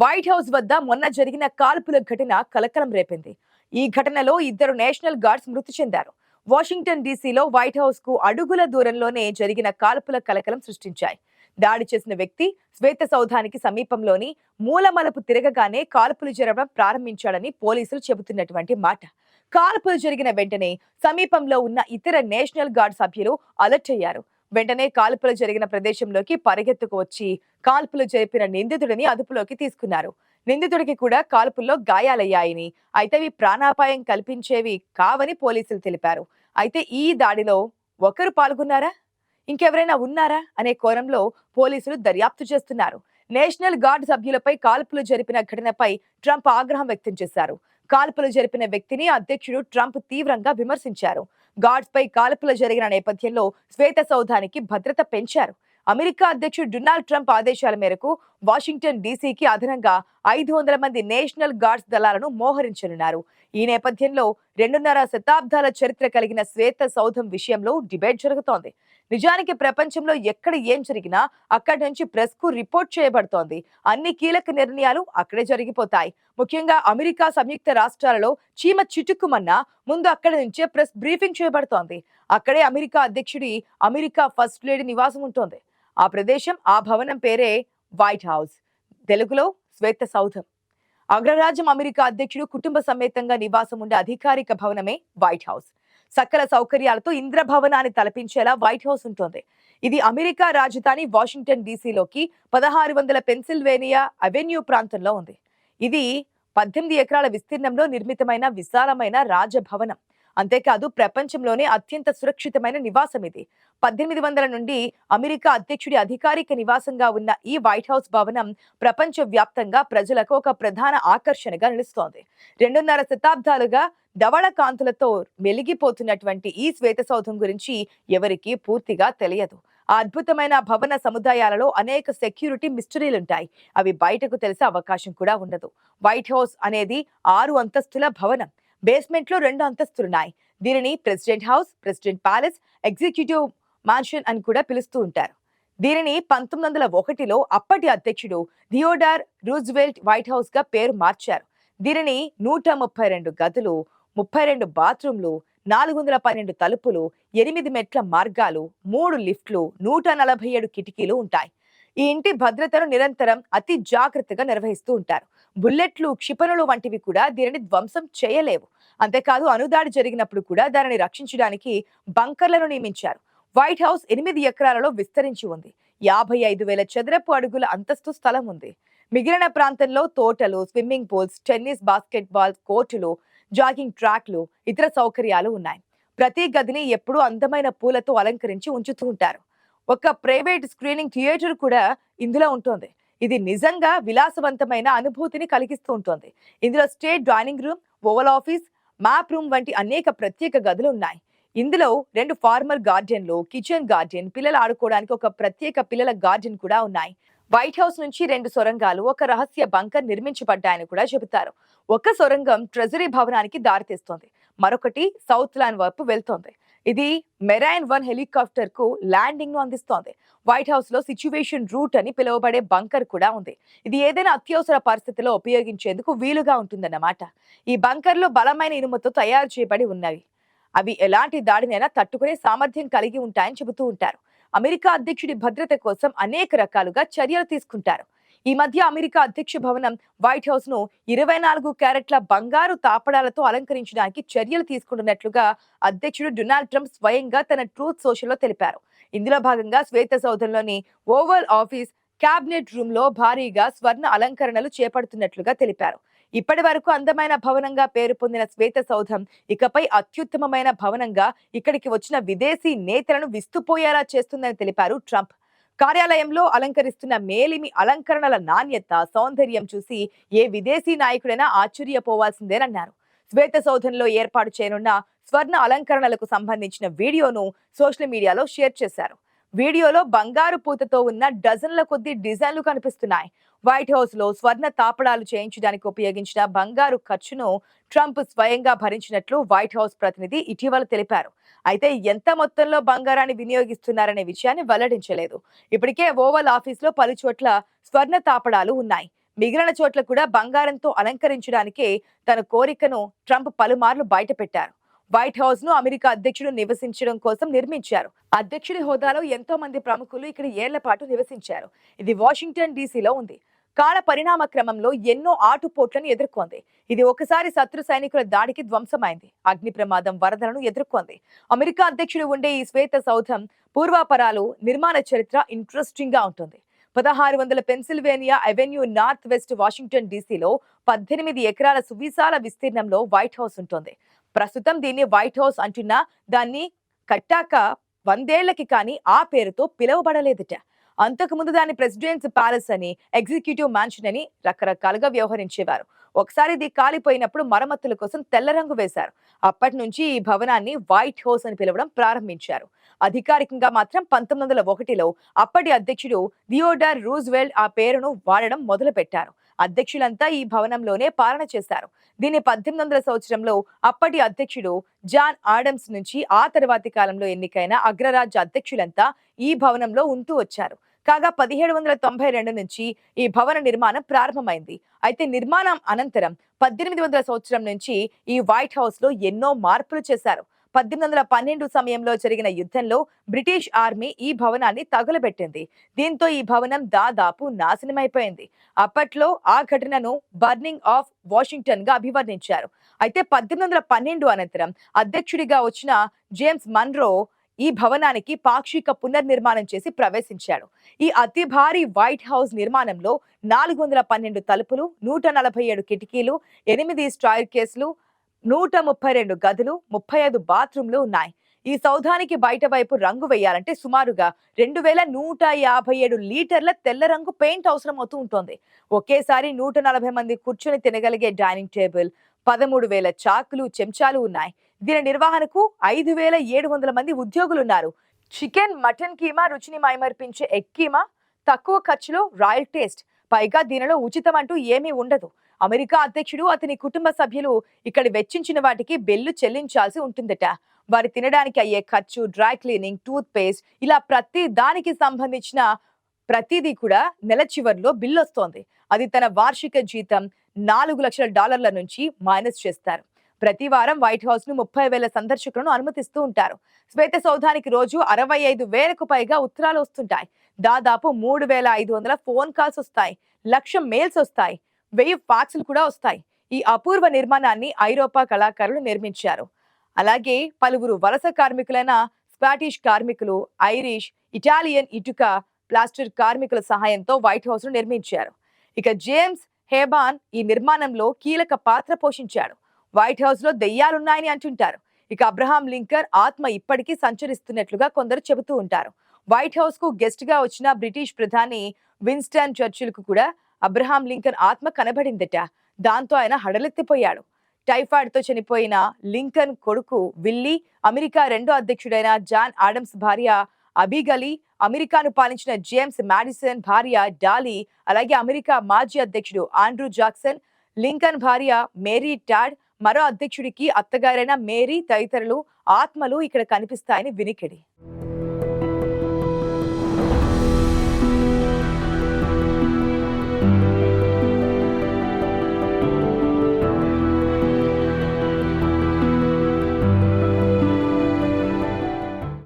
White house వద్ద మొన్న జరిగిన కాల్పుల ఘటన కలకలం రేపింది. ఈ ఘటనలో ఇద్దరు నేషనల్ గార్డ్స్ మృతి చెందారు. వాషింగ్టన్ డీసీలో వైట్ హౌస్ కు అడుగుల దూరంలోనే జరిగిన కాల్పుల కలకలం సృష్టించాయి. దాడి చేసిన వ్యక్తి శ్వేత సౌధానికి సమీపంలోని మూలమలుపు తిరగగానే కాల్పులు జరగడం ప్రారంభించాడని పోలీసులు చెబుతున్నటువంటి మాట. కాల్పులు జరిగిన వెంటనే సమీపంలో ఉన్న ఇతర నేషనల్ గార్డ్ సభ్యులు అలర్ట్ అయ్యారు. వెంటనే కాల్పులు జరిగిన ప్రదేశంలోకి పరిగెత్తుకు వచ్చి కాల్పులు జరిపిన నిందితుడిని అదుపులోకి తీసుకున్నారు. నిందితుడికి కూడా కాల్పుల్లో గాయాలయ్యాయని, అయితే అవి ప్రాణాపాయం కల్పించేవి కావని పోలీసులు తెలిపారు. అయితే ఈ దాడిలో ఒకరు పాల్గొన్నారా, ఇంకెవరైనా ఉన్నారా అనే కోణంలో పోలీసులు దర్యాప్తు చేస్తున్నారు. నేషనల్ గార్డ్ సభ్యులపై కాల్పులు జరిపిన ఘటనపై ట్రంప్ ఆగ్రహం వ్యక్తం చేశారు. కాల్పులు జరిపిన వ్యక్తిని అధ్యక్షుడు ట్రంప్ తీవ్రంగా విమర్శించారు. గార్డ్స్ పై కాల్పులు జరిగిన నేపథ్యంలో శ్వేత సౌధానికి భద్రత పెంచారు. అమెరికా అధ్యక్షుడు డొనాల్డ్ ట్రంప్ ఆదేశాల మేరకు వాషింగ్టన్ డీసీకి అదనంగా 500 మంది నేషనల్ గార్డ్స్ దళాలను మోహరించనున్నారు. ఈ నేపథ్యంలో 2.5 శతాబ్దాల చరిత్ర కలిగిన శ్వేత సౌధం విషయంలో డిబేట్ జరుగుతోంది. నిజానికి ప్రపంచంలో ఎక్కడ ఏం జరిగినా అక్కడి నుంచి ప్రెస్ కు రిపోర్ట్ చేయబడుతోంది. అన్ని కీలక నిర్ణయాలు అక్కడే జరిగిపోతాయి. ముఖ్యంగా అమెరికా సంయుక్త రాష్ట్రాలలో చీమ చిటుక్కుమన్నా ముందు అక్కడి నుంచే ప్రెస్ బ్రీఫింగ్ చేయబడుతోంది. అక్కడే అమెరికా అధ్యక్షుడి అమెరికా ఫస్ట్ లేడీ నివాసం ఉంటుంది. ఆ ప్రదేశం, ఆ భవనం పేరే వైట్ హౌస్, తెలుగులో శ్వేత సౌధం. అగ్రరాజ్యం అమెరికా అధ్యక్షుడు కుటుంబ సమేతంగా నివాసం ఉండే అధికారిక భవనమే వైట్ హౌస్. సకల సౌకర్యాలతో ఇంద్రభవనాన్ని తలపించేలా వైట్ హౌస్ ఉంటుంది. ఇది అమెరికా రాజధాని వాషింగ్టన్ డీసీలోకి 1600 పెన్సిల్వేనియా అవెన్యూ ప్రాంతంలో ఉంది. ఇది 18 ఎకరాల విస్తీర్ణంలో నిర్మితమైన విశాలమైన రాజభవనం. అంతేకాదు ప్రపంచంలోనే అత్యంత సురక్షితమైన నివాసం ఇది. 1800 నుండి అమెరికా అధ్యక్షుడి అధికారిక నివాసంగా ఉన్న ఈ వైట్ హౌస్ భవనం ప్రపంచ వ్యాప్తంగా ప్రజలకు ఒక ప్రధాన ఆకర్షణగా నిలుస్తోంది. 2.5 శతాబ్దాలుగా ధవళ కాంతులతో వెలిగిపోతున్నటువంటి ఈ శ్వేత సౌధం గురించి ఎవరికీ పూర్తిగా తెలియదు. ఆ అద్భుతమైన భవన సముదాయాలలో అనేక సెక్యూరిటీ మిస్టరీలుంటాయి. అవి బయటకు తెలిసే అవకాశం కూడా ఉండదు. వైట్ హౌస్ అనేది 6 అంతస్తుల భవనం. బేస్మెంట్ లో 2 అంతస్తులున్నాయి. దీనిని president house, president palace, executive mansion అని కూడా పిలుస్తూ ఉంటారు. దీనిని 1901లో అప్పటి అధ్యక్షుడు థియోడార్ రూజ్వెల్ట్ వైట్ హౌస్ గా పేరు మార్చారు. దీనిని 132 గదులు, 32 బాత్రూంలు, 412 తలుపులు, 8 మెట్ల మార్గాలు, 3 లిఫ్ట్లు, 147 కిటికీలు ఉంటాయి. ఈ ఇంటి భద్రతను నిరంతరం అతి జాగ్రత్తగా నిర్వహిస్తూ ఉంటారు. బుల్లెట్లు, క్షిపణులు వంటివి కూడా దీనిని ధ్వంసం చేయలేవు. అంతేకాదు అణుదాడి జరిగినప్పుడు కూడా దానిని రక్షించడానికి బంకర్లను నియమించారు. వైట్ హౌస్ 8 ఎకరాలలో విస్తరించి ఉంది. 55,000 చదరపు అడుగుల అంతస్తు స్థలం ఉంది. మిగిలిన ప్రాంతంలో తోటలు, స్విమ్మింగ్ పూల్స్, టెన్నిస్, బాస్కెట్బాల్ కోర్టులు, జాగింగ్ ట్రాక్లు, ఇతర సౌకర్యాలు ఉన్నాయి. ప్రతి గదిని ఎప్పుడూ అందమైన పూలతో అలంకరించి ఉంచుతూ ఉంటారు. ఒక ప్రైవేట్ స్క్రీనింగ్ థియేటర్ కూడా ఇందులో ఉంటుంది. ఇది నిజంగా విలాసవంతమైన అనుభూతిని కలిగిస్తూ ఉంటుంది. ఇందులో state dining room, oval office, map room వంటి అనేక ప్రత్యేక గదులు ఉన్నాయి. ఇందులో 2 ఫార్మల్ గార్డెన్లు, కిచెన్ గార్డెన్, పిల్లలు ఆడుకోవడానికి ఒక ప్రత్యేక పిల్లల గార్డెన్ కూడా ఉన్నాయి. వైట్ హౌస్ నుంచి 2 సొరంగాలు, ఒక రహస్య బంకర్ నిర్మించబడ్డాయని కూడా చెబుతారు. ఒక సొరంగం ట్రెజరీ భవనానికి దారితీస్తోంది, మరొకటి సౌత్ ల్యాండ్ వైపు వెళ్తోంది. ఇది మెరైన్ 1 హెలికాప్టర్ కు ల్యాండింగ్ ను అందిస్తోంది. వైట్ హౌస్ లో సిచ్యువేషన్ రూట్ అని పిలువబడే బంకర్ కూడా ఉంది. ఇది ఏదైనా అత్యవసర పరిస్థితిలో ఉపయోగించేందుకు వీలుగా ఉంటుందన్నమాట. ఈ బంకర్లు బలమైన ఇనుముతో తయారు చేయబడి ఉన్నవి. అవి ఎలాంటి దాడినైనా తట్టుకునే సామర్థ్యం కలిగి ఉంటాయని చెబుతూ ఉంటారు. అమెరికా అధ్యక్షుడి భద్రత కోసం అనేక రకాలుగా చర్యలు తీసుకుంటారు. ఈ మధ్య అమెరికా అధ్యక్ష భవనం వైట్ హౌస్ ను 24 క్యారెట్ల బంగారు తాపడాలతో అలంకరించడానికి చర్యలు తీసుకుంటున్నట్లుగా అధ్యక్షుడు డొనాల్డ్ ట్రంప్ స్వయంగా తన ట్రూత్ సోషల్ లో తెలిపారు. ఇందులో భాగంగా శ్వేత సౌధంలోని ఓవల్ ఆఫీస్, క్యాబినెట్ రూమ్ లో భారీగా స్వర్ణ అలంకరణలు చేపడుతున్నట్లుగా తెలిపారు. ఇప్పటి వరకు అందమైన భవనంగా పేరు పొందిన శ్వేత సౌధం ఇకపై అత్యుత్తమమైన భవనంగా ఇక్కడికి వచ్చిన విదేశీ నేతలను విస్తుపోయేలా చేస్తుందని తెలిపారు ట్రంప్. కార్యాలయంలో అలంకరిస్తున్న మేలిమి అలంకరణల నాణ్యత, సౌందర్యం చూసి ఏ విదేశీ నాయకుడైనా ఆశ్చర్యపోవాల్సిందేనన్నారు. శ్వేత సౌధంలో ఏర్పాటు చేయనున్న స్వర్ణ అలంకరణలకు సంబంధించిన వీడియోను సోషల్ మీడియాలో షేర్ చేశారు. వీడియోలో బంగారు పూతతో ఉన్న డజన్ల కొద్ది డిజైన్లు కనిపిస్తున్నాయి. వైట్ హౌస్ లో స్వర్ణ తాపడాలు చేయించడానికి ఉపయోగించిన బంగారు ఖర్చును ట్రంప్ స్వయంగా భరించినట్లు వైట్ హౌస్ ప్రతినిధి ఇటీవల తెలిపారు. అయితే ఎంత మొత్తంలో బంగారాన్ని వినియోగిస్తున్నారనే విషయాన్ని వెల్లడించలేదు. ఇప్పటికే ఓవల్ ఆఫీస్ లో పలు చోట్ల స్వర్ణ తాపడాలు ఉన్నాయి. మిగిలిన చోట్ల కూడా బంగారంతో అలంకరించడానికే తన కోరికను ట్రంప్ పలుమార్లు బయటపెట్టారు. వైట్ హౌస్ ను అమెరికా అధ్యక్షుడు నివసించడం కోసం నిర్మించారు. అధ్యక్షుడి హోదాలో ఎంతో మంది ప్రముఖులు ఇక్కడ ఏళ్ల పాటు నివసించారు. ఇది వాషింగ్టన్ డీసీలో ఉంది. కాల పరిణామ క్రమంలో ఎన్నో ఆటుపోట్లను ఎదుర్కొంది. ఇది ఒకసారి శత్రు సైనికుల దాడికి ధ్వంసమైంది. అగ్ని ప్రమాదం, వరదలను ఎదుర్కొంది. అమెరికా అధ్యక్షుడు ఉండే ఈ శ్వేత సౌధం పూర్వాపరాలు, నిర్మాణ చరిత్ర ఇంట్రెస్టింగ్ గా ఉంటుంది. 1600 Pennsylvania avenue north west Washington డీసీలో 18 ఎకరాల సువిశాల విస్తీర్ణంలో వైట్ హౌస్ ఉంటుంది. ప్రస్తుతం దీన్ని వైట్ హౌస్ అంటున్నా దాన్ని కట్టాక 100 ఏళ్లకి కానీ ఆ పేరుతో పిలువబడలేదట. అంతకుముందు దాన్ని ప్రెసిడెంట్స్ ప్యాలెస్ అని, ఎగ్జిక్యూటివ్ మ్యాన్షన్ అని రకరకాలుగా వ్యవహరించేవారు. ఒకసారి ఇది కాలిపోయినప్పుడు మరమ్మతుల కోసం తెల్ల రంగు వేశారు. అప్పటి నుంచి ఈ భవనాన్ని వైట్ హౌస్ అని పిలవడం ప్రారంభించారు. అధికారికంగా మాత్రం 1901లో అప్పటి అధ్యక్షుడు థియోడర్ రూజ్వెల్ట్ ఆ పేరును వాడడం మొదలు పెట్టారు. అధ్యక్షులంతా ఈ భవనంలోనే పాలన చేశారు. దీన్ని 1800 సంవత్సరంలో అప్పటి అధ్యక్షుడు జాన్ ఆడమ్స్ నుంచి ఆ తర్వాతి కాలంలో ఎన్నికైన అగ్రరాజ్య అధ్యక్షులంతా ఈ భవనంలో ఉంటూ వచ్చారు. కాగా 1792 నుంచి ఈ భవన నిర్మాణం ప్రారంభమైంది. అయితే నిర్మాణం అనంతరం 1800 సంవత్సరం నుంచి ఈ వైట్ హౌస్ లో ఎన్నో మార్పులు చేశారు. 1812 సమయంలో జరిగిన యుద్ధంలో బ్రిటిష్ ఆర్మీ ఈ భవనాన్ని తగులబెట్టింది. దీంతో ఈ భవనం దాదాపు నాశనమైపోయింది. అప్పట్లో ఆ ఘటనను బర్నింగ్ ఆఫ్ వాషింగ్టన్ గా అభివర్ణించారు. అయితే 1812 అనంతరం అధ్యక్షుడిగా వచ్చిన జేమ్స్ మన్రో ఈ భవనానికి పాక్షిక పునర్నిర్మాణం చేసి ప్రవేశించాడు. ఈ అతి భారీ వైట్ హౌస్ నిర్మాణంలో 412 తలుపులు, 147 కిటికీలు, 8 స్టైర్ కేసులు, 132 గదులు, 35 బాత్రూంలు ఉన్నాయి. ఈ సౌధానికి బయట వైపు రంగు వేయాలంటే సుమారుగా 2157 లీటర్ల తెల్ల రంగు పెయింట్ అవసరం అవుతూ ఉంటుంది. ఒకేసారి 140 మంది కూర్చొని తినగలిగే డైనింగ్ టేబుల్, 13,000 చాకులు, చెంచాలు ఉన్నాయి. దీని నిర్వహణకు 5,700 మంది ఉద్యోగులున్నారు. చికెన్, మటన్ కీమా, రుచిని మైమర్పించే ఎగ్ కీమా, తక్కువ ఖర్చులో రాయల్ టేస్ట్. పైగా దీనిలో ఉచితం అంటూ ఏమీ ఉండదు. అమెరికా అధ్యక్షుడు, అతని కుటుంబ సభ్యులు ఇక్కడ వెచ్చించిన వాటికి బిల్లు చెల్లించాల్సి ఉంటుందట. వారి తినడానికి అయ్యే ఖర్చు, డ్రై క్లీనింగ్, టూత్ పేస్ట్, ఇలా ప్రతి దానికి సంబంధించిన ప్రతిదీ కూడా నెల చివరిలో బిల్లు వస్తోంది. అది తన వార్షిక జీతం $4 లక్షల నుంచి మైనస్ చేస్తారు. ప్రతి వారం వైట్ హౌస్ ను 30,000 సందర్శకులను అనుమతిస్తూ ఉంటారు. శ్వేత సౌధానికి రోజు 65,000కు పైగా ఉత్తరాలు వస్తుంటాయి. దాదాపు 3,500 ఫోన్ కాల్స్ వస్తాయి. 1,00,000 మెయిల్స్ వస్తాయి. 1000 ఫ్యాక్స్లు కూడా వస్తాయి. ఈ అపూర్వ నిర్మాణాన్ని ఐరోపా కళాకారులు నిర్మించారు. అలాగే పలువురు వలస కార్మికులైన స్పాటిష్ కార్మికులు, ఐరిష్, ఇటాలియన్ ఇటుక, ప్లాస్టర్ కార్మికుల సహాయంతో వైట్ హౌస్ ను నిర్మించారు. ఇక జేమ్స్ హేబాన్ ఈ నిర్మాణంలో కీలక పాత్ర పోషించాడు. వైట్ హౌస్ లో దెయ్యాలున్నాయని అంటుంటారు. ఇక అబ్రహాం లింకన్ ఆత్మ ఇప్పటికీ సంచరిస్తున్నట్లుగా కొందరు చెబుతూ ఉంటారు. వైట్ హౌస్ కు గెస్ట్ గా వచ్చిన బ్రిటిష్ ప్రధాని విన్స్టన్ చర్చిల్ కు కూడా అబ్రహాం లింకన్ ఆత్మ కనబడిందట. దాంతో ఆయన హడలెత్తిపోయాడు. టైఫాయిడ్ తో చనిపోయిన లింకన్ కొడుకు విల్లీ, అమెరికా రెండో అధ్యక్షుడైన జాన్ ఆడమ్స్ భార్య అబిగలీ, అమెరికాను పాలించిన జేమ్స్ మాడిసన్ భార్య డాలీ, అలాగే అమెరికా మాజీ అధ్యక్షుడు ఆండ్రూ జాక్సన్, లింకన్ భార్య మేరీ టాడ్, మరో అధ్యక్షుడికి అత్తగారైన మేరీ తదితరులు ఆత్మలు ఇక్కడ కనిపిస్తాయని వినికిడి.